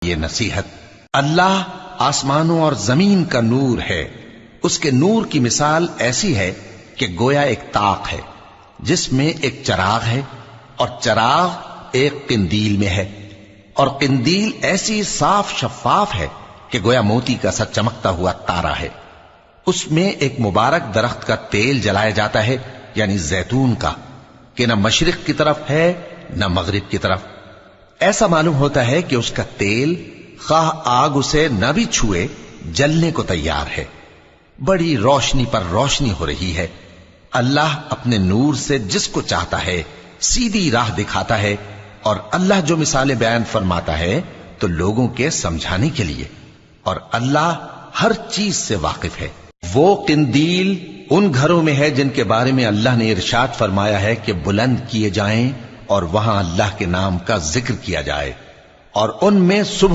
یہ نصیحت، اللہ آسمانوں اور زمین کا نور ہے، اس کے نور کی مثال ایسی ہے کہ گویا ایک طاق ہے جس میں ایک چراغ ہے، اور چراغ ایک قندیل میں ہے، اور قندیل ایسی صاف شفاف ہے کہ گویا موتی کا سا چمکتا ہوا تارا ہے۔ اس میں ایک مبارک درخت کا تیل جلایا جاتا ہے، یعنی زیتون کا، کہ نہ مشرق کی طرف ہے نہ مغرب کی طرف۔ ایسا معلوم ہوتا ہے کہ اس کا تیل خواہ آگ اسے نہ بھی چھوئے جلنے کو تیار ہے۔ بڑی روشنی پر روشنی ہو رہی ہے۔ اللہ اپنے نور سے جس کو چاہتا ہے سیدھی راہ دکھاتا ہے، اور اللہ جو مثالیں بیان فرماتا ہے تو لوگوں کے سمجھانے کے لیے، اور اللہ ہر چیز سے واقف ہے۔ وہ قندیل ان گھروں میں ہے جن کے بارے میں اللہ نے ارشاد فرمایا ہے کہ بلند کیے جائیں اور وہاں اللہ کے نام کا ذکر کیا جائے، اور ان میں صبح